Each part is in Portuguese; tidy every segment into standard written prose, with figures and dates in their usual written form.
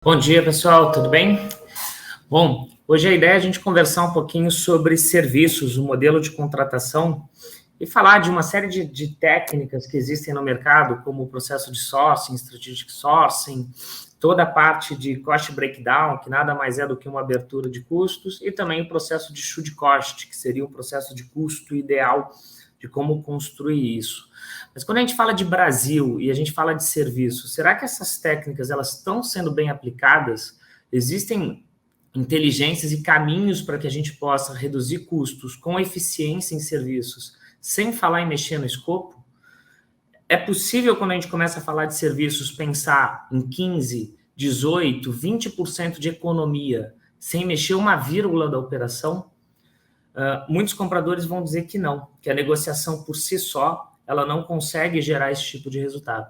Bom dia, pessoal, tudo bem? Bom, hoje a ideia é a gente conversar um pouquinho sobre serviços, o modelo de contratação e falar de uma série de técnicas que existem no mercado, como o processo de sourcing, strategic sourcing, toda a parte de cost breakdown, que nada mais é do que uma abertura de custos, e também o processo de should cost, que seria o processo de custo ideal de como construir isso. Mas quando a gente fala de Brasil e a gente fala de serviço, será que essas técnicas elas estão sendo bem aplicadas? Existem inteligências e caminhos para que a gente possa reduzir custos com eficiência em serviços, sem falar em mexer no escopo? É possível, quando a gente começa a falar de serviços, pensar em 15, 18, 20% de economia, sem mexer uma vírgula da operação? Muitos compradores vão dizer que não, que a negociação por si só, ela não consegue gerar esse tipo de resultado.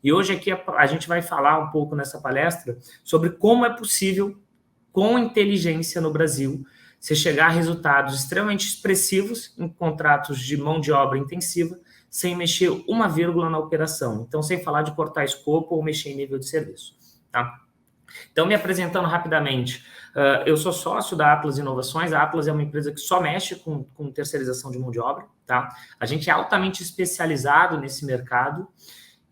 E hoje aqui a gente vai falar um pouco nessa palestra sobre como é possível, com inteligência no Brasil, você chegar a resultados extremamente expressivos em contratos de mão de obra intensiva, sem mexer uma vírgula na operação. Então, sem falar de cortar escopo ou mexer em nível de serviço. Tá? Então, me apresentando rapidamente, eu sou sócio da Atlas Inovações. A Atlas é uma empresa que só mexe com terceirização de mão de obra. Tá? A gente é altamente especializado nesse mercado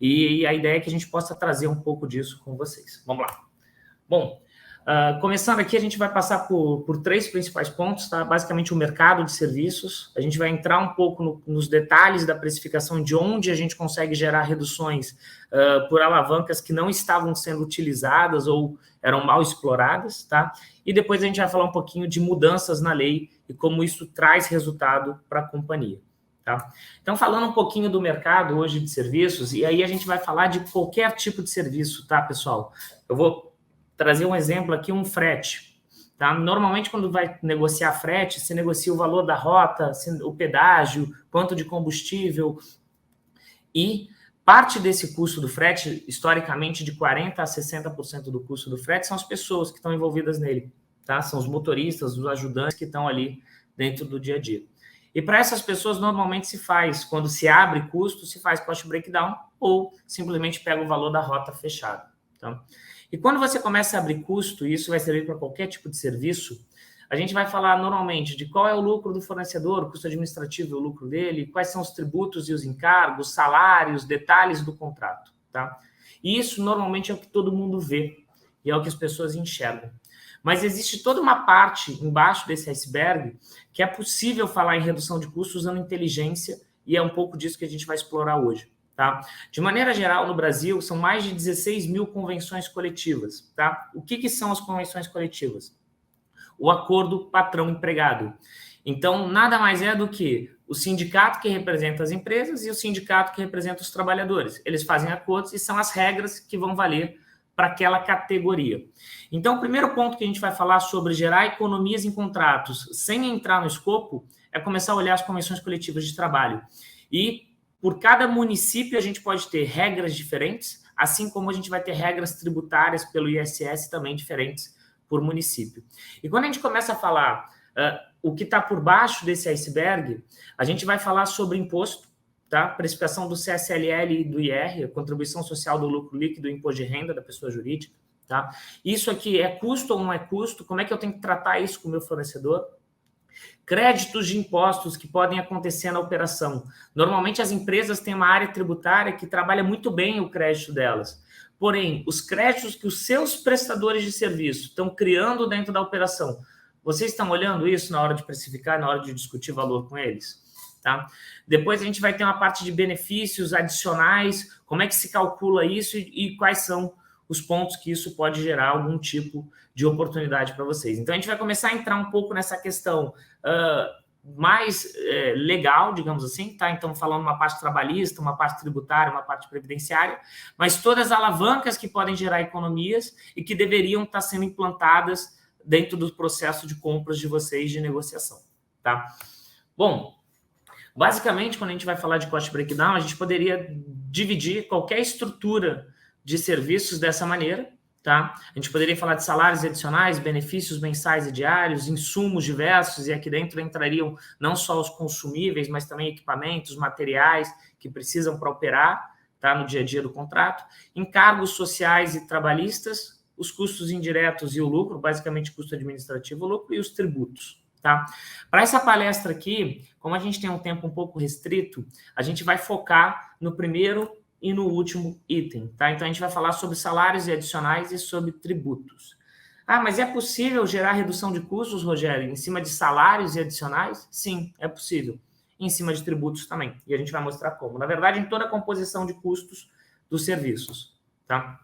e a ideia é que a gente possa trazer um pouco disso com vocês. Vamos lá. Bom, começando aqui, a gente vai passar por três principais pontos, tá? Basicamente o mercado de serviços, a gente vai entrar um pouco nos detalhes da precificação, de onde a gente consegue gerar reduções por alavancas que não estavam sendo utilizadas ou eram mal exploradas, tá? E depois a gente vai falar um pouquinho de mudanças na lei e como isso traz resultado para a companhia. Tá? Então, falando um pouquinho do mercado hoje de serviços, e aí a gente vai falar de qualquer tipo de serviço, tá, pessoal? Eu vou trazer um exemplo aqui, um frete. Tá? Normalmente, quando vai negociar frete, se negocia o valor da rota, o pedágio, quanto de combustível, e parte desse custo do frete, historicamente, de 40% a 60% do custo do frete, são as pessoas que estão envolvidas nele. Tá? São os motoristas, os ajudantes que estão ali dentro do dia a dia. E para essas pessoas, normalmente se faz, quando se abre custo, se faz cost breakdown ou simplesmente pega o valor da rota fechado. Tá? E quando você começa a abrir custo, e isso vai servir para qualquer tipo de serviço, a gente vai falar normalmente de qual é o lucro do fornecedor, o custo administrativo e o lucro dele, quais são os tributos e os encargos, salários, detalhes do contrato. Tá? E isso normalmente é o que todo mundo vê e é o que as pessoas enxergam. Mas existe toda uma parte embaixo desse iceberg que é possível falar em redução de custos usando inteligência, e é um pouco disso que a gente vai explorar hoje. Tá? De maneira geral, no Brasil, são mais de 16 mil convenções coletivas. Tá? O que são as convenções coletivas? O acordo patrão-empregado. Então, nada mais é do que o sindicato que representa as empresas e o sindicato que representa os trabalhadores. Eles fazem acordos e são as regras que vão valer para aquela categoria. Então, o primeiro ponto que a gente vai falar sobre gerar economias em contratos sem entrar no escopo é começar a olhar as convenções coletivas de trabalho. E por cada município a gente pode ter regras diferentes, assim como a gente vai ter regras tributárias pelo ISS também diferentes por município. E quando a gente começa a falar o que está por baixo desse iceberg, a gente vai falar sobre imposto, tá? Precificação do CSLL e do IR, a contribuição social do lucro líquido e imposto de renda da pessoa jurídica. Tá? Isso aqui é custo ou não é custo? Como é que eu tenho que tratar isso com o meu fornecedor? Créditos de impostos que podem acontecer na operação. Normalmente as empresas têm uma área tributária que trabalha muito bem o crédito delas. Porém, os créditos que os seus prestadores de serviço estão criando dentro da operação, vocês estão olhando isso na hora de precificar, na hora de discutir valor com eles? Tá? Depois a gente vai ter uma parte de benefícios adicionais, como é que se calcula isso e quais são os pontos que isso pode gerar algum tipo de oportunidade para vocês. Então, a gente vai começar a entrar um pouco nessa questão mais legal, digamos assim, tá? Então, falando uma parte trabalhista, uma parte tributária, uma parte previdenciária, mas todas as alavancas que podem gerar economias e que deveriam estar sendo implantadas dentro do processo de compras de vocês de negociação, tá? Bom, basicamente, quando a gente vai falar de cost breakdown, a gente poderia dividir qualquer estrutura de serviços dessa maneira, tá? A gente poderia falar de salários adicionais, benefícios mensais e diários, insumos diversos, e aqui dentro entrariam não só os consumíveis, mas também equipamentos, materiais que precisam para operar, tá? No dia a dia do contrato, encargos sociais e trabalhistas, os custos indiretos e o lucro, basicamente custo administrativo, o lucro e os tributos. Tá? Para essa palestra aqui, como a gente tem um tempo um pouco restrito, a gente vai focar no primeiro e no último item. Tá? Então, a gente vai falar sobre salários e adicionais e sobre tributos. Ah, mas é possível gerar redução de custos, Rogério, em cima de salários e adicionais? Sim, é possível. Em cima de tributos também. E a gente vai mostrar como. Na verdade, em toda a composição de custos dos serviços. Tá?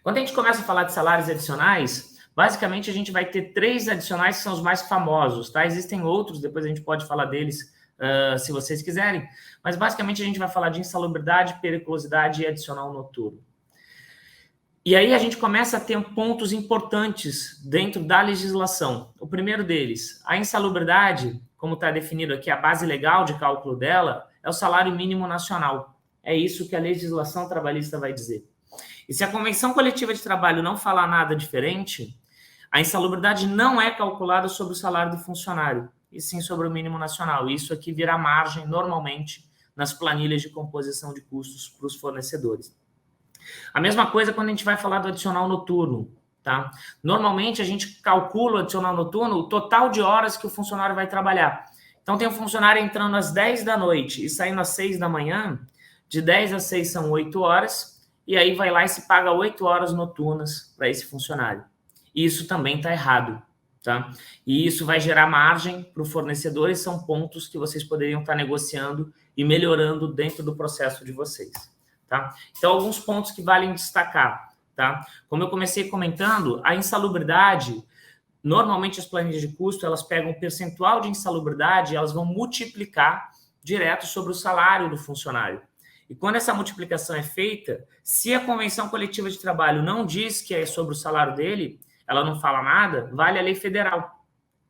Quando a gente começa a falar de salários adicionais, basicamente a gente vai ter 3 adicionais que são os mais famosos. Tá? Existem outros, depois a gente pode falar deles se vocês quiserem. Mas basicamente a gente vai falar de insalubridade, periculosidade e adicional noturno. E aí a gente começa a ter pontos importantes dentro da legislação. O primeiro deles, a insalubridade, como está definido aqui, a base legal de cálculo dela, é o salário mínimo nacional. É isso que a legislação trabalhista vai dizer. E se a Convenção Coletiva de Trabalho não falar nada diferente, a insalubridade não é calculada sobre o salário do funcionário, e sim sobre o mínimo nacional. Isso aqui vira margem, normalmente, nas planilhas de composição de custos para os fornecedores. A mesma coisa quando a gente vai falar do adicional noturno, tá? Normalmente a gente calcula o adicional noturno, o total de horas que o funcionário vai trabalhar. Então tem um funcionário entrando às 10 da noite e saindo às 6 da manhã, de 10 às 6 são 8 horas, e aí vai lá e se paga 8 horas noturnas para esse funcionário. E isso também está errado, tá? E isso vai gerar margem para o fornecedor e são pontos que vocês poderiam estar negociando e melhorando dentro do processo de vocês. Tá? Então, alguns pontos que valem destacar. Tá? Como eu comecei comentando, a insalubridade, normalmente as planilhas de custo, elas pegam o percentual de insalubridade e elas vão multiplicar direto sobre o salário do funcionário. E quando essa multiplicação é feita, se a Convenção Coletiva de Trabalho não diz que é sobre o salário dele, ela não fala nada, vale a lei federal.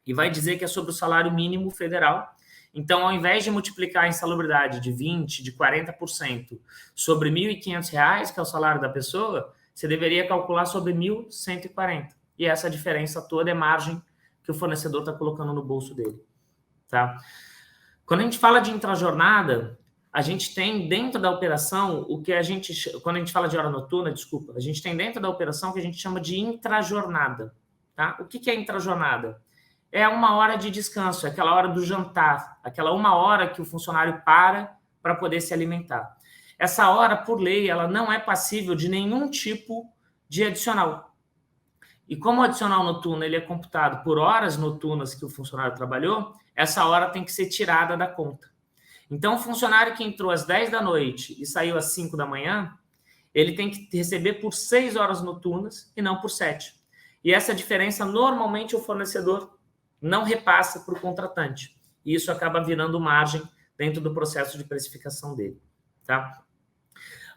E vai dizer que é sobre o salário mínimo federal. Então, ao invés de multiplicar a insalubridade de 20%, de 40% sobre R$ 1.500, que é o salário da pessoa, você deveria calcular sobre 1.140. E essa diferença toda é margem que o fornecedor está colocando no bolso dele. Tá? Quando a gente fala de intrajornada, a gente tem dentro da operação o que a gente... Quando a gente fala de hora noturna, desculpa, a gente tem dentro da operação o que a gente chama de intrajornada. Tá? O que é intrajornada? É uma hora de descanso, é aquela hora do jantar, aquela 1 hora que o funcionário para poder se alimentar. Essa hora, por lei, ela não é passível de nenhum tipo de adicional. E como o adicional noturno ele é computado por horas noturnas que o funcionário trabalhou, essa hora tem que ser tirada da conta. Então, o funcionário que entrou às 10 da noite e saiu às 5 da manhã, ele tem que receber por 6 horas noturnas e não por 7. E essa diferença, normalmente, o fornecedor não repassa para o contratante. E isso acaba virando margem dentro do processo de precificação dele. Tá?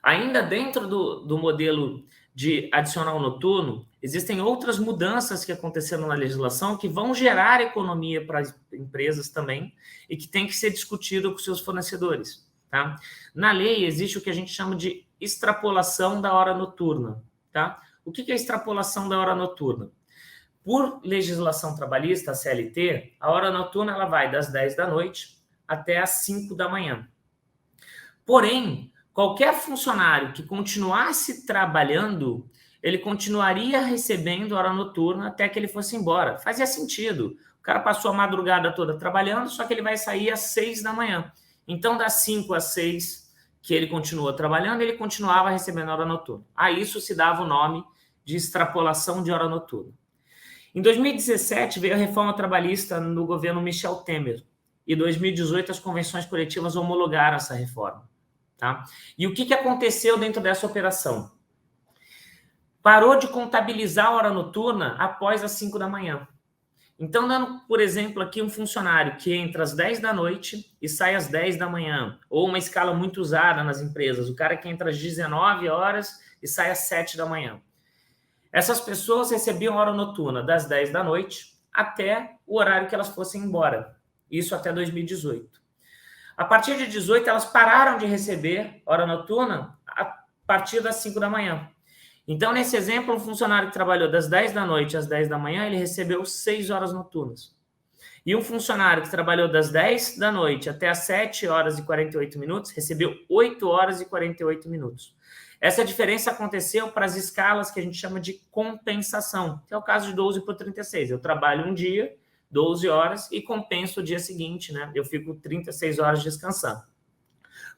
Ainda dentro do modelo de adicional noturno, existem outras mudanças que aconteceram na legislação que vão gerar economia para as empresas também e que tem que ser discutido com seus fornecedores. Tá? Na lei, existe o que a gente chama de extrapolação da hora noturna. Tá? O que é extrapolação da hora noturna? Por legislação trabalhista, a CLT, a hora noturna ela vai das 10 da noite até as 5 da manhã. Porém, qualquer funcionário que continuasse trabalhando, ele continuaria recebendo hora noturna até que ele fosse embora. Fazia sentido. O cara passou a madrugada toda trabalhando, só que ele vai sair às 6 da manhã. Então, das 5 às 6 que ele continua trabalhando, ele continuava recebendo hora noturna. A isso se dava o nome de extrapolação de hora noturna. Em 2017, veio a reforma trabalhista no governo Michel Temer. E em 2018, as convenções coletivas homologaram essa reforma. Tá? E o que aconteceu dentro dessa operação? Parou de contabilizar a hora noturna após as 5 da manhã. Então, dando, por exemplo, aqui um funcionário que entra às 10 da noite e sai às 10 da manhã, ou uma escala muito usada nas empresas, o cara que entra às 19 horas e sai às 7 da manhã. Essas pessoas recebiam hora noturna das 10 da noite até o horário que elas fossem embora. Isso até 2018. A partir de 18, elas pararam de receber hora noturna a partir das 5 da manhã. Então, nesse exemplo, um funcionário que trabalhou das 10 da noite às 10 da manhã, ele recebeu 6 horas noturnas. E um funcionário que trabalhou das 10 da noite até as 7 horas e 48 minutos, recebeu 8 horas e 48 minutos. Essa diferença aconteceu para as escalas que a gente chama de compensação, que é o caso de 12 por 36. Eu trabalho um dia, 12 horas, e compenso o dia seguinte, né? Eu fico 36 horas descansando.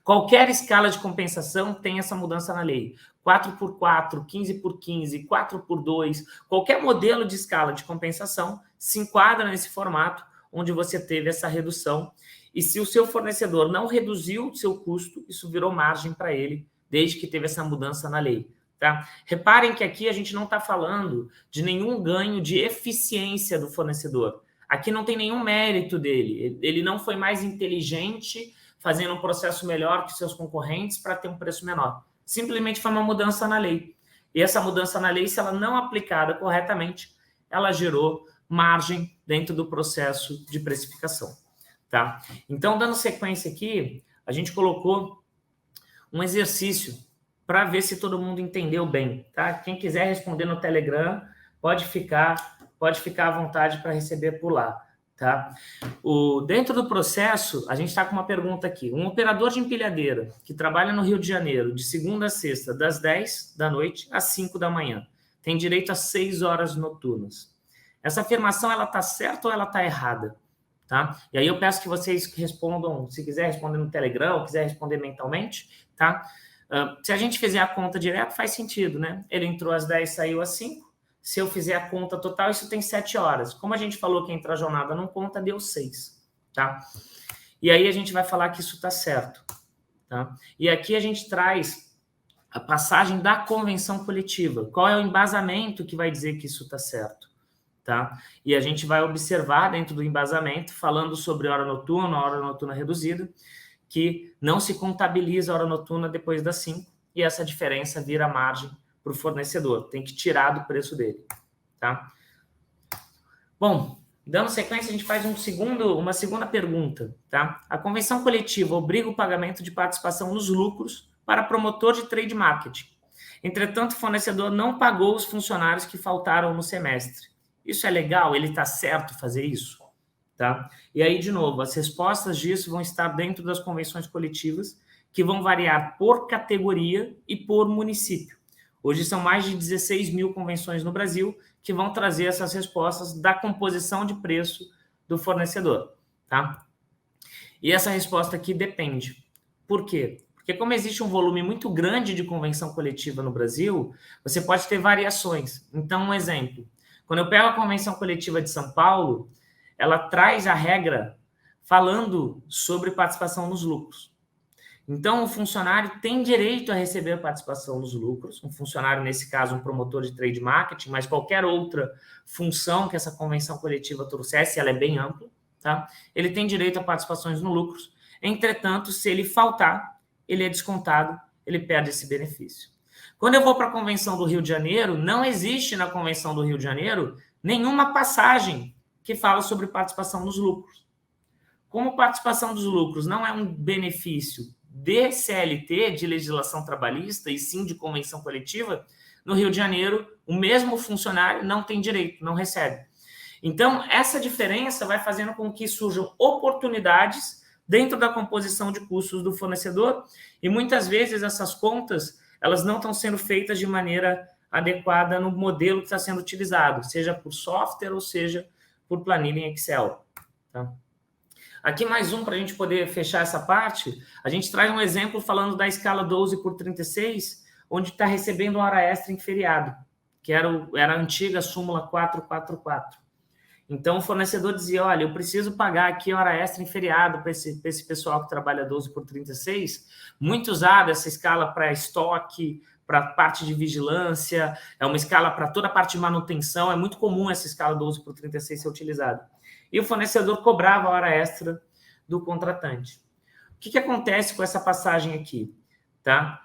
Qualquer escala de compensação tem essa mudança na lei. 4 por 4, 15 por 15, 4 por 2, qualquer modelo de escala de compensação se enquadra nesse formato onde você teve essa redução. E se o seu fornecedor não reduziu o seu custo, isso virou margem para ele, desde que teve essa mudança na lei. Tá? Reparem que aqui a gente não está falando de nenhum ganho de eficiência do fornecedor. Aqui não tem nenhum mérito dele. Ele não foi mais inteligente fazendo um processo melhor que seus concorrentes para ter um preço menor. Simplesmente foi uma mudança na lei. E essa mudança na lei, se ela não aplicada corretamente, ela gerou margem dentro do processo de precificação. Tá? Então, dando sequência aqui, a gente colocou um exercício para ver se todo mundo entendeu bem. Tá? Quem quiser responder no Telegram, pode ficar à vontade para receber por lá. Tá? Dentro do processo, a gente está com uma pergunta aqui. Um operador de empilhadeira que trabalha no Rio de Janeiro de segunda a sexta, das 10 da noite às 5 da manhã, tem direito a 6 horas noturnas. Essa afirmação, ela está certa ou ela está errada? Tá? E aí eu peço que vocês respondam, se quiser responder no Telegram ou quiser responder mentalmente, tá? Se a gente fizer a conta direto, faz sentido, né? Ele entrou às 10, saiu às 5. Se eu fizer a conta total, isso tem 7 horas. Como a gente falou que a intrajornada não conta, deu 6, tá? E aí a gente vai falar que isso está certo, tá? E aqui a gente traz a passagem da convenção coletiva. Qual é o embasamento que vai dizer que isso está certo? Tá? E a gente vai observar dentro do embasamento, falando sobre hora noturna reduzida, que não se contabiliza a hora noturna depois das 5, e essa diferença vira margem para o fornecedor. Tem que tirar do preço dele. Tá? Bom, dando sequência, a gente faz uma segunda pergunta. Tá? A convenção coletiva obriga o pagamento de participação nos lucros para promotor de trade marketing. Entretanto, o fornecedor não pagou os funcionários que faltaram no semestre. Isso é legal? Ele está certo fazer isso? Tá? E aí, de novo, as respostas disso vão estar dentro das convenções coletivas, que vão variar por categoria e por município. Hoje são mais de 16 mil convenções no Brasil que vão trazer essas respostas da composição de preço do fornecedor. Tá? E essa resposta aqui depende. Por quê? Porque como existe um volume muito grande de convenção coletiva no Brasil, você pode ter variações. Então, um exemplo. Quando eu pego a Convenção Coletiva de São Paulo, ela traz a regra falando sobre participação nos lucros. Então, o funcionário tem direito a receber a participação nos lucros, um funcionário, nesse caso, um promotor de trade marketing, mas qualquer outra função que essa convenção coletiva trouxesse, ela é bem ampla, tá? Ele tem direito a participações no lucros. Entretanto, se ele faltar, ele é descontado, ele perde esse benefício. Quando eu vou para a Convenção do Rio de Janeiro, não existe na Convenção do Rio de Janeiro nenhuma passagem que fala sobre participação nos lucros. Como participação dos lucros não é um benefício de CLT, de legislação trabalhista, e sim de convenção coletiva, no Rio de Janeiro, o mesmo funcionário não tem direito, não recebe. Então, essa diferença vai fazendo com que surjam oportunidades dentro da composição de custos do fornecedor, e muitas vezes essas contas elas não estão sendo feitas de maneira adequada no modelo que está sendo utilizado, seja por software ou seja por planilha em Excel. Tá? Aqui mais um para a gente poder fechar essa parte. A gente traz um exemplo falando da escala 12 por 36, onde está recebendo hora extra em feriado, que era a antiga súmula 444. Então, o fornecedor dizia, olha, eu preciso pagar aqui hora extra em feriado para esse pessoal que trabalha 12 por 36, muito usada essa escala para estoque, para parte de vigilância, é uma escala para toda a parte de manutenção, é muito comum essa escala 12 por 36 ser utilizada. E o fornecedor cobrava a hora extra do contratante. O que acontece com essa passagem aqui? Tá?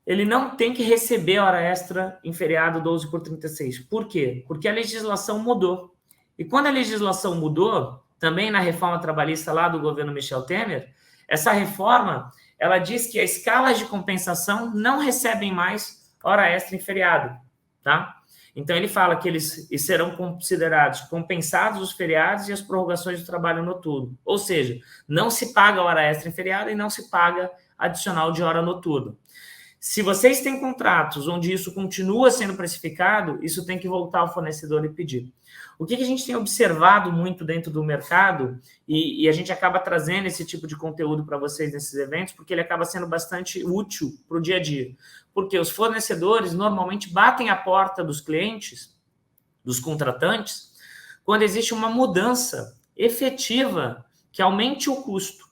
Ele não tem que receber hora extra em feriado 12 por 36. Por quê? Porque a legislação mudou. E quando a legislação mudou, também na reforma trabalhista lá do governo Michel Temer, essa reforma, ela diz que as escalas de compensação não recebem mais hora extra em feriado, tá? Então, ele fala que eles serão considerados compensados os feriados e as prorrogações do trabalho noturno. Ou seja, não se paga hora extra em feriado e não se paga adicional de hora noturna. Se vocês têm contratos onde isso continua sendo precificado, isso tem que voltar ao fornecedor e pedir. O que a gente tem observado muito dentro do mercado, e a gente acaba trazendo esse tipo de conteúdo para vocês nesses eventos, porque ele acaba sendo bastante útil para o dia a dia. Porque os fornecedores normalmente batem a porta dos clientes, dos contratantes, quando existe uma mudança efetiva que aumente o custo.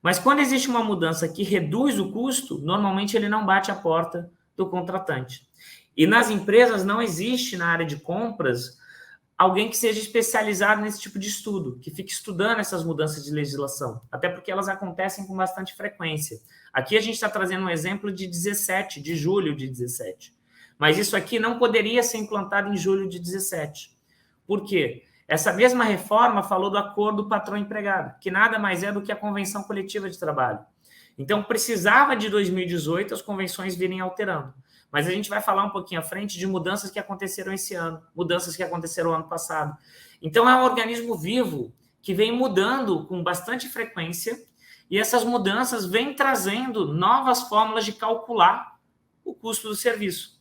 Mas quando existe uma mudança que reduz o custo, normalmente ele não bate a porta do contratante. E nas empresas não existe na área de compras alguém que seja especializado nesse tipo de estudo, que fique estudando essas mudanças de legislação, até porque elas acontecem com bastante frequência. Aqui a gente está trazendo um exemplo de julho de 17. Mas isso aqui não poderia ser implantado em julho de 17. Por quê? Essa mesma reforma falou do acordo patrão-empregado, que nada mais é do que a convenção coletiva de trabalho. Então, precisava de 2018 as convenções virem alterando. Mas a gente vai falar um pouquinho à frente de mudanças que aconteceram esse ano, mudanças que aconteceram ano passado. Então, é um organismo vivo que vem mudando com bastante frequência e essas mudanças vêm trazendo novas fórmulas de calcular o custo do serviço.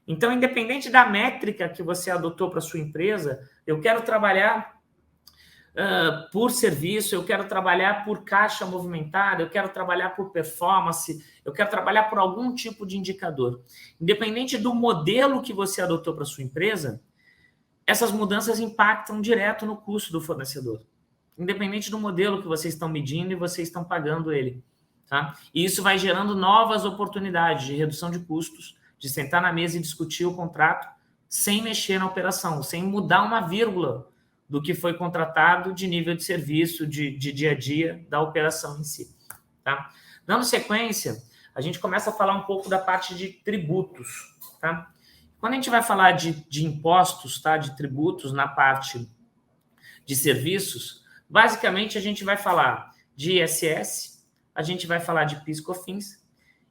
Então, independente da métrica que você adotou para a sua empresa, eu quero trabalhar por serviço, eu quero trabalhar por caixa movimentada, eu quero trabalhar por performance, eu quero trabalhar por algum tipo de indicador. Independente do modelo que você adotou para a sua empresa, essas mudanças impactam direto no custo do fornecedor. Independente do modelo que vocês estão medindo e vocês estão pagando ele. Tá? E isso vai gerando novas oportunidades de redução de custos, de sentar na mesa e discutir o contrato sem mexer na operação, sem mudar uma vírgula do que foi contratado de nível de serviço, de dia a dia da operação em si. Tá? Dando sequência, a gente começa a falar um pouco da parte de tributos. Tá? Quando a gente vai falar de impostos, tá? De tributos na parte de serviços, basicamente a gente vai falar de ISS, a gente vai falar de PIS/COFINS,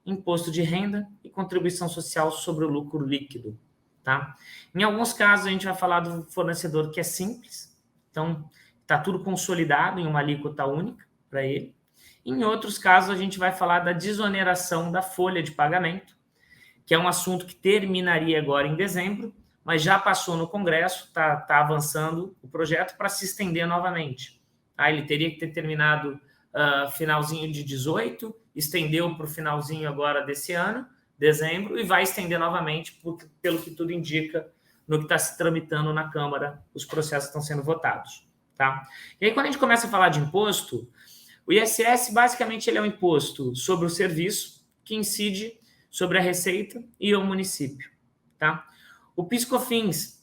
imposto de renda e contribuição social sobre o lucro líquido. Tá? Em alguns casos, a gente vai falar do fornecedor que é simples, então está tudo consolidado em uma alíquota única para ele. Em outros casos, a gente vai falar da desoneração da folha de pagamento, que é um assunto que terminaria agora em dezembro, mas já passou no Congresso, está avançando o projeto para se estender novamente. Tá? Ele teria que ter terminado finalzinho de 18, estendeu para o finalzinho agora desse ano, dezembro, e vai estender novamente, pelo que tudo indica, no que está se tramitando na Câmara, os processos estão sendo votados. Tá? E aí, quando a gente começa a falar de imposto, o ISS, basicamente, ele é um imposto sobre o serviço que incide sobre a receita e o município. Tá? O PIS/COFINS,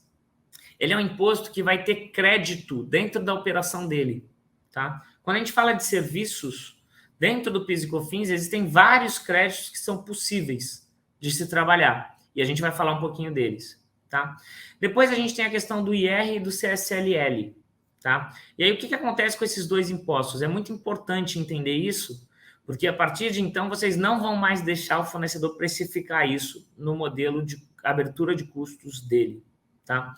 ele é um imposto que vai ter crédito dentro da operação dele. Tá? Quando a gente fala de serviços, dentro do PIS e COFINS existem vários créditos que são possíveis de se trabalhar. E a gente vai falar um pouquinho deles. Tá? Depois a gente tem a questão do IR e do CSLL. Tá? E aí o que acontece com esses dois impostos? É muito importante entender isso, porque a partir de então vocês não vão mais deixar o fornecedor precificar isso no modelo de abertura de custos dele. Tá?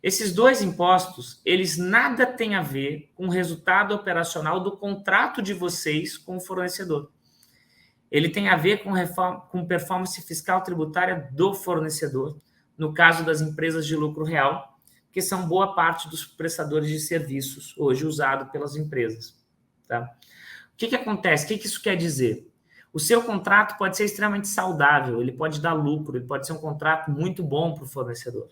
Esses dois impostos, eles nada têm a ver com o resultado operacional do contrato de vocês com o fornecedor. Ele tem a ver com performance fiscal tributária do fornecedor, no caso das empresas de lucro real, que são boa parte dos prestadores de serviços hoje usados pelas empresas. Tá? O que acontece? O que isso quer dizer? O seu contrato pode ser extremamente saudável, ele pode dar lucro, ele pode ser um contrato muito bom para o fornecedor.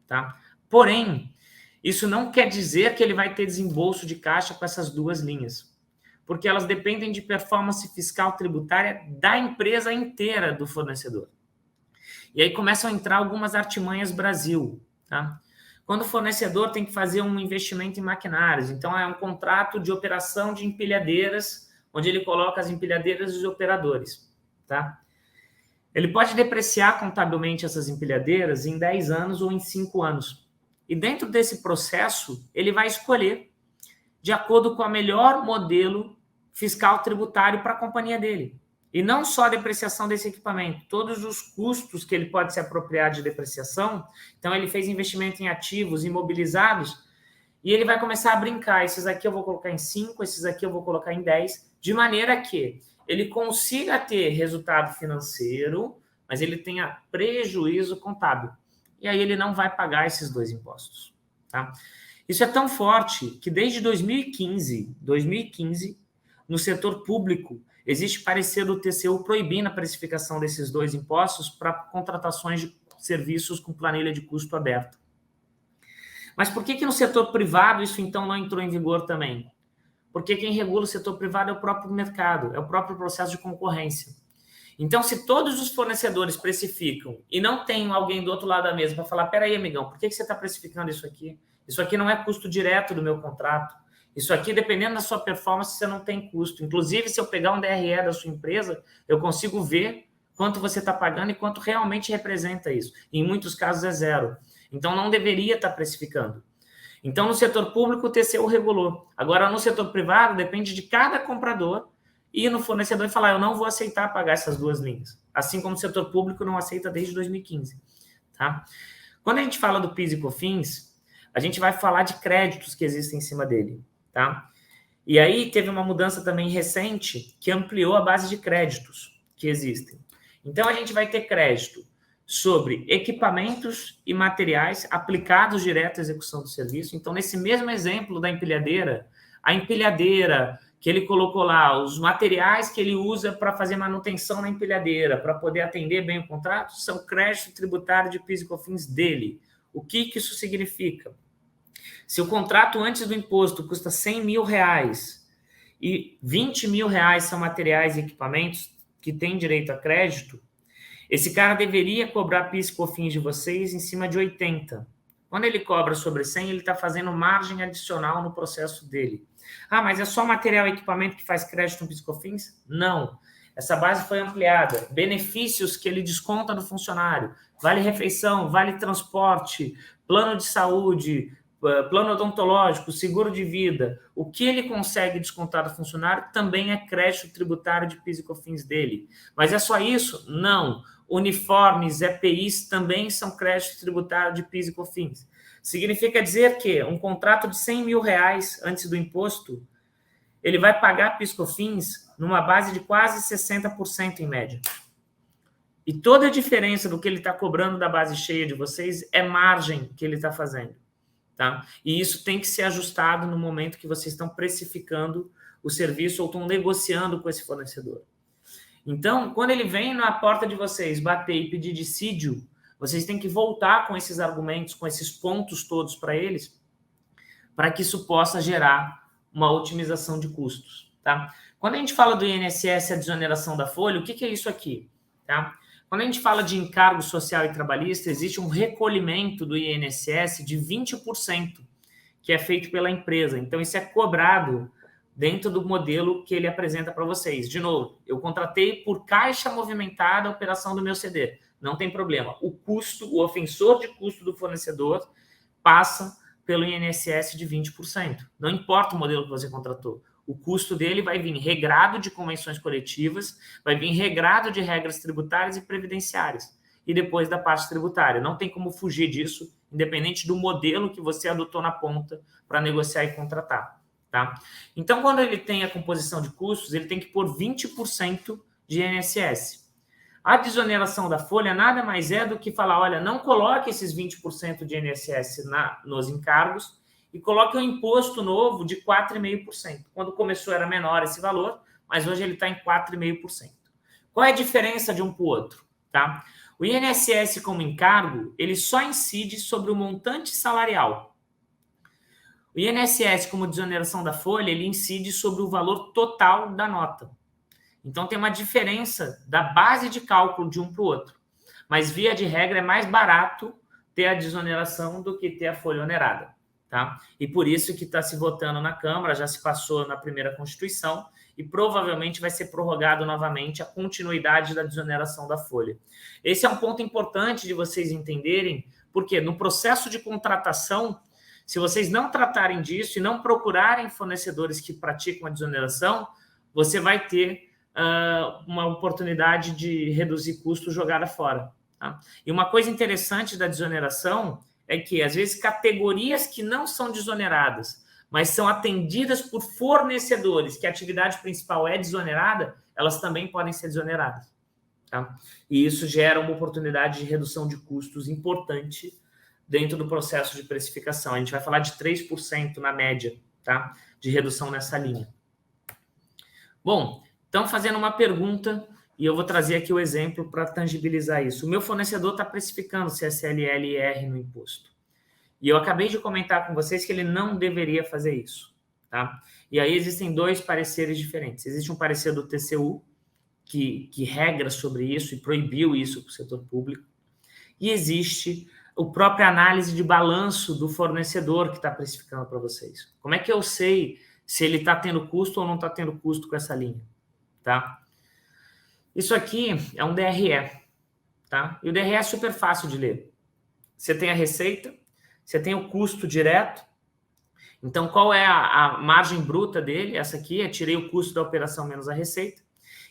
Tá? Porém, isso não quer dizer que ele vai ter desembolso de caixa com essas duas linhas, porque elas dependem de performance fiscal tributária da empresa inteira do fornecedor. E aí começam a entrar algumas artimanhas Brasil. Tá? Quando o fornecedor tem que fazer um investimento em maquinários, então é um contrato de operação de empilhadeiras, onde ele coloca as empilhadeiras e os operadores. Tá? Ele pode depreciar contabilmente essas empilhadeiras em 10 anos ou em 5 anos. E dentro desse processo, ele vai escolher de acordo com o melhor modelo fiscal tributário para a companhia dele. E não só a depreciação desse equipamento, todos os custos que ele pode se apropriar de depreciação. Então, ele fez investimento em ativos imobilizados, e ele vai começar a brincar. Esses aqui eu vou colocar em 5, esses aqui eu vou colocar em 10, de maneira que ele consiga ter resultado financeiro, mas ele tenha prejuízo contábil. E aí ele não vai pagar esses 2 impostos. Tá? Isso é tão forte que desde 2015, no setor público, existe parecer do TCU proibindo a precificação desses 2 impostos para contratações de serviços com planilha de custo aberta. Mas por que no setor privado isso então não entrou em vigor também? Porque quem regula o setor privado é o próprio mercado, é o próprio processo de concorrência. Então, se todos os fornecedores precificam e não tem alguém do outro lado da mesa para falar, peraí, amigão, por que você está precificando isso aqui? Isso aqui não é custo direto do meu contrato. Isso aqui, dependendo da sua performance, você não tem custo. Inclusive, se eu pegar um DRE da sua empresa, eu consigo ver quanto você está pagando e quanto realmente representa isso. Em muitos casos é 0. Então, não deveria estar precificando. Então, no setor público, o TCU regulou. Agora, no setor privado, depende de cada comprador ir no fornecedor e falar, eu não vou aceitar pagar essas 2 linhas. Assim como o setor público não aceita desde 2015. Tá? Quando a gente fala do PIS e COFINS, a gente vai falar de créditos que existem em cima dele. Tá? E aí teve uma mudança também recente que ampliou a base de créditos que existem. Então, a gente vai ter crédito sobre equipamentos e materiais aplicados direto à execução do serviço. Então, nesse mesmo exemplo da empilhadeira, a empilhadeira que ele colocou lá, os materiais que ele usa para fazer manutenção na empilhadeira, para poder atender bem o contrato, são crédito tributário de PIS e COFINS dele. O que isso significa? Se o contrato antes do imposto custa R$100 mil e R$20 mil são materiais e equipamentos que têm direito a crédito, esse cara deveria cobrar PIS e COFINS de vocês em cima de 80. Quando ele cobra sobre 100, ele está fazendo margem adicional no processo dele. Ah, mas é só material e equipamento que faz crédito no PIS e COFINS? Não. Essa base foi ampliada. Benefícios que ele desconta do funcionário. Vale refeição, vale transporte, plano de saúde, plano odontológico, seguro de vida. O que ele consegue descontar do funcionário também é crédito tributário de PIS e COFINS dele. Mas é só isso? Não. Uniformes, EPIs também são crédito tributário de PIS e COFINS. Significa dizer que um contrato de R$100 mil antes do imposto, ele vai pagar PIS e COFINS numa base de quase 60% em média. E toda a diferença do que ele está cobrando da base cheia de vocês é margem que ele está fazendo. Tá? E isso tem que ser ajustado no momento que vocês estão precificando o serviço ou estão negociando com esse fornecedor. Então, quando ele vem na porta de vocês bater e pedir dissídio, vocês têm que voltar com esses argumentos, com esses pontos todos para eles, para que isso possa gerar uma otimização de custos. Tá? Quando a gente fala do INSS, a desoneração da folha, o que é isso aqui? Tá? Quando a gente fala de encargo social e trabalhista, existe um recolhimento do INSS de 20%, que é feito pela empresa. Então, isso é cobrado dentro do modelo que ele apresenta para vocês. De novo, eu contratei por caixa movimentada a operação do meu CD. Não tem problema. O custo, o ofensor de custo do fornecedor passa pelo INSS de 20%. Não importa o modelo que você contratou. O custo dele vai vir regrado de convenções coletivas, vai vir regrado de regras tributárias e previdenciárias. E depois da parte tributária. Não tem como fugir disso, independente do modelo que você adotou na ponta para negociar e contratar. Tá? Então, quando ele tem a composição de custos, ele tem que pôr 20% de INSS. A desoneração da folha nada mais é do que falar, olha, não coloque esses 20% de INSS nos encargos e coloque um imposto novo de 4,5%. Quando começou era menor esse valor, mas hoje ele está em 4,5%. Qual é a diferença de um para o outro? Tá? O INSS como encargo, ele só incide sobre o montante salarial. O INSS, como desoneração da folha, ele incide sobre o valor total da nota. Então, tem uma diferença da base de cálculo de um para o outro. Mas, via de regra, é mais barato ter a desoneração do que ter a folha onerada. Tá? E por isso que está se votando na Câmara, já se passou na primeira Constituição e provavelmente vai ser prorrogado novamente a continuidade da desoneração da folha. Esse é um ponto importante de vocês entenderem, porque no processo de contratação, se vocês não tratarem disso e não procurarem fornecedores que praticam a desoneração, você vai ter uma oportunidade de reduzir custo jogada fora. Tá? E uma coisa interessante da desoneração é que, às vezes, categorias que não são desoneradas, mas são atendidas por fornecedores, que a atividade principal é desonerada, elas também podem ser desoneradas. Tá? E isso gera uma oportunidade de redução de custos importante dentro do processo de precificação. A gente vai falar de 3% na média, tá? De redução nessa linha. Bom, então fazendo uma pergunta, e eu vou trazer aqui o exemplo para tangibilizar isso. O meu fornecedor está precificando CSLL e R no imposto. E eu acabei de comentar com vocês que ele não deveria fazer isso. Tá? E aí existem dois pareceres diferentes. Existe um parecer do TCU, que regra sobre isso e proibiu isso para o setor público. E existe a própria análise de balanço do fornecedor que está precificando para vocês. Como é que eu sei se ele está tendo custo ou não está tendo custo com essa linha? Tá? Isso aqui é um DRE. Tá? E o DRE é super fácil de ler. Você tem a receita, você tem o custo direto. Então, qual é a margem bruta dele? Essa aqui, eu tirei o custo da operação menos a receita.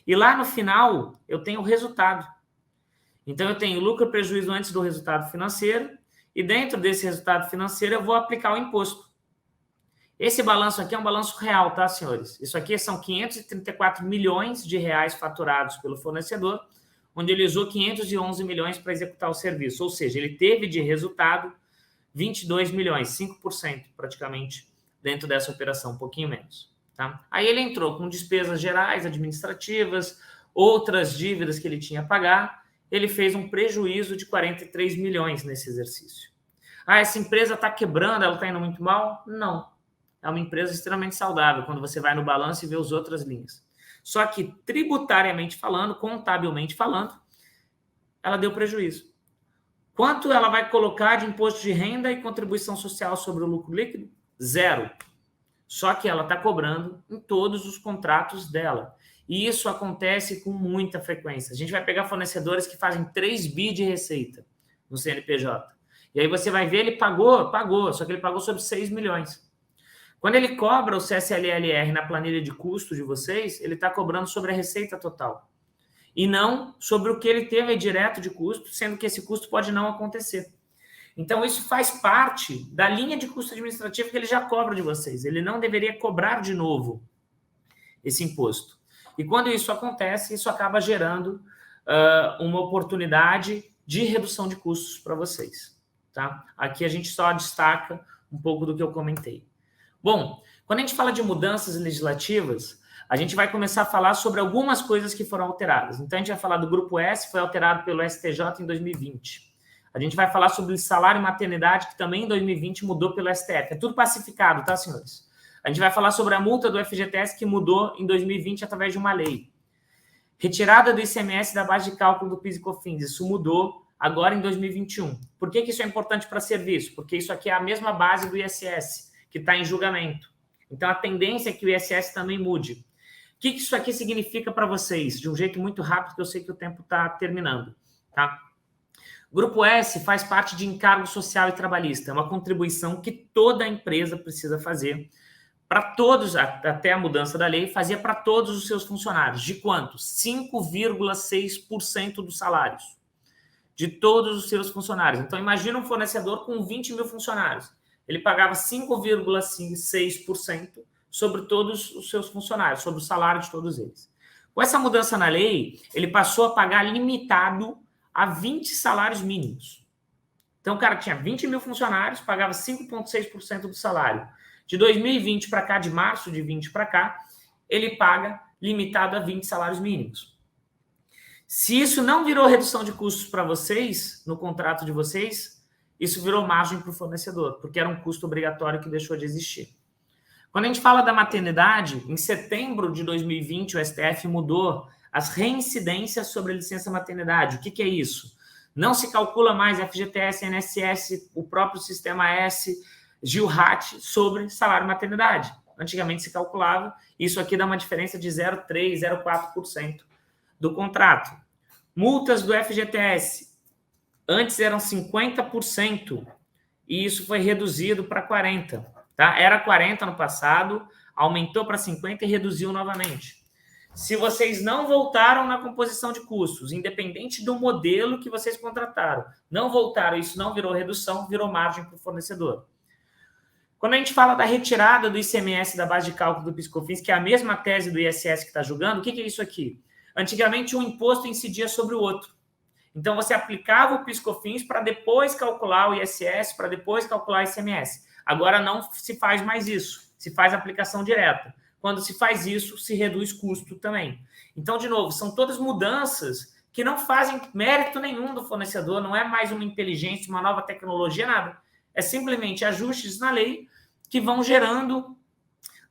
E lá no final, eu tenho o resultado. Então, eu tenho lucro e prejuízo antes do resultado financeiro. E dentro desse resultado financeiro, eu vou aplicar o imposto. Esse balanço aqui é um balanço real, tá, senhores? Isso aqui são 534 milhões de reais faturados pelo fornecedor, onde ele usou 511 milhões para executar o serviço. Ou seja, ele teve de resultado 22 milhões, 5% praticamente, dentro dessa operação, um pouquinho menos. Tá? Aí ele entrou com despesas gerais, administrativas, outras dívidas que ele tinha a pagar, ele fez um prejuízo de 43 milhões nesse exercício. Ah, essa empresa está quebrando, ela está indo muito mal? Não. É uma empresa extremamente saudável, quando você vai no balanço e vê as outras linhas. Só que, tributariamente falando, contabilmente falando, ela deu prejuízo. Quanto ela vai colocar de imposto de renda e contribuição social sobre o lucro líquido? 0. Só que ela está cobrando em todos os contratos dela. E isso acontece com muita frequência. A gente vai pegar fornecedores que fazem 3 bi de receita no CNPJ. E aí você vai ver, ele pagou, só que ele pagou sobre 6 milhões. Quando ele cobra o CSLLR na planilha de custo de vocês, ele está cobrando sobre a receita total. E não sobre o que ele teve direto de custo, sendo que esse custo pode não acontecer. Então, isso faz parte da linha de custo administrativo que ele já cobra de vocês. Ele não deveria cobrar de novo esse imposto. E quando isso acontece, isso acaba gerando uma oportunidade de redução de custos para vocês. Tá? Aqui a gente só destaca um pouco do que eu comentei. Bom, quando a gente fala de mudanças legislativas, a gente vai começar a falar sobre algumas coisas que foram alteradas. Então, a gente vai falar do Grupo S, foi alterado pelo STJ em 2020. A gente vai falar sobre salário e maternidade, que também em 2020 mudou pelo STF. É tudo pacificado, tá, senhores? A gente vai falar sobre a multa do FGTS, que mudou em 2020 através de uma lei. Retirada do ICMS da base de cálculo do PIS e COFINS. Isso mudou agora em 2021. Por que isso é importante para serviço? Porque isso aqui é a mesma base do ISS, que está em julgamento. Então, a tendência é que o ISS também mude. O que isso aqui significa para vocês? De um jeito muito rápido, que eu sei que o tempo está terminando. Tá? Grupo S faz parte de encargo social e trabalhista. É uma contribuição que toda empresa precisa fazer para todos, até a mudança da lei, fazia para todos os seus funcionários. De quanto? 5,6% dos salários de todos os seus funcionários. Então, imagina um fornecedor com 20 mil funcionários. Ele pagava 5,6% sobre todos os seus funcionários, sobre o salário de todos eles. Com essa mudança na lei, ele passou a pagar limitado a 20 salários mínimos. Então, o cara tinha 20 mil funcionários, pagava 5,6% do salário. De 2020 para cá, de março de 20 para cá, ele paga limitado a 20 salários mínimos. Se isso não virou redução de custos para vocês, no contrato de vocês, isso virou margem para o fornecedor, porque era um custo obrigatório que deixou de existir. Quando a gente fala da maternidade, em setembro de 2020, o STF mudou as reincidências sobre a licença maternidade. O que é isso? Não se calcula mais FGTS, INSS, o próprio Sistema S, GIL-RAT sobre salário maternidade. Antigamente se calculava, isso aqui dá uma diferença de 0,3%, 0,4% do contrato. Multas do FGTS, antes eram 50%, e isso foi reduzido para 40%. Tá? Era 40% no passado, aumentou para 50% e reduziu novamente. se vocês não voltaram na composição de custos, independente do modelo que vocês contrataram, não voltaram, isso não virou redução, virou margem para o fornecedor. Quando a gente fala da retirada do ICMS da base de cálculo do PIS/COFINS, que é a mesma tese do ISS que está julgando, o que é isso aqui? Antigamente, um imposto incidia sobre o outro. Então, você aplicava o PIS/COFINS para depois calcular o ISS, para depois calcular o ICMS. Agora, não se faz mais isso. Se faz aplicação direta. Quando se faz isso, se reduz custo também. Então, de novo, são todas mudanças que não fazem mérito nenhum do fornecedor, não é mais uma inteligência, uma nova tecnologia, nada. É simplesmente ajustes na lei que vão gerando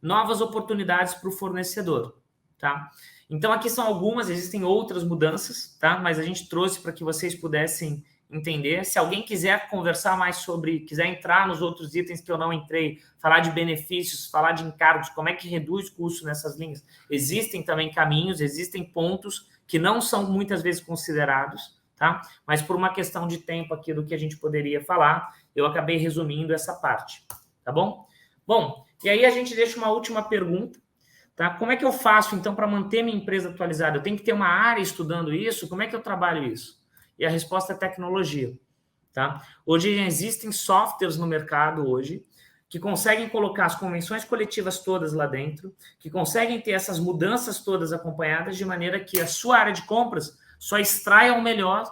novas oportunidades para o fornecedor, tá? Então, aqui são algumas, existem outras mudanças, tá? Mas a gente trouxe para que vocês pudessem entender. Se alguém quiser conversar mais sobre, quiser entrar nos outros itens que eu não entrei, falar de benefícios, falar de encargos, como é que reduz custo nessas linhas, existem também caminhos, existem pontos que não são muitas vezes considerados, tá? Mas por uma questão de tempo aqui do que a gente poderia falar, eu acabei resumindo essa parte, tá bom? Bom, e aí a gente deixa uma última pergunta, tá? Como é que eu faço, então, para manter minha empresa atualizada? Eu tenho que ter uma área estudando isso? Como é que eu trabalho isso? E a resposta é tecnologia, tá? Hoje existem softwares no mercado hoje que conseguem colocar as convenções coletivas todas lá dentro, que conseguem ter essas mudanças todas acompanhadas de maneira que a sua área de compras só extraia o melhor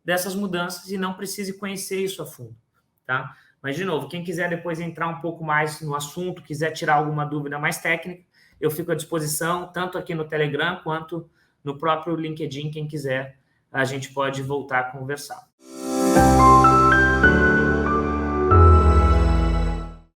dessas mudanças e não precise conhecer isso a fundo, tá? Mas, de novo, quem quiser depois entrar um pouco mais no assunto, quiser tirar alguma dúvida mais técnica, eu fico à disposição, tanto aqui no Telegram quanto no próprio LinkedIn, quem quiser, a gente pode voltar a conversar.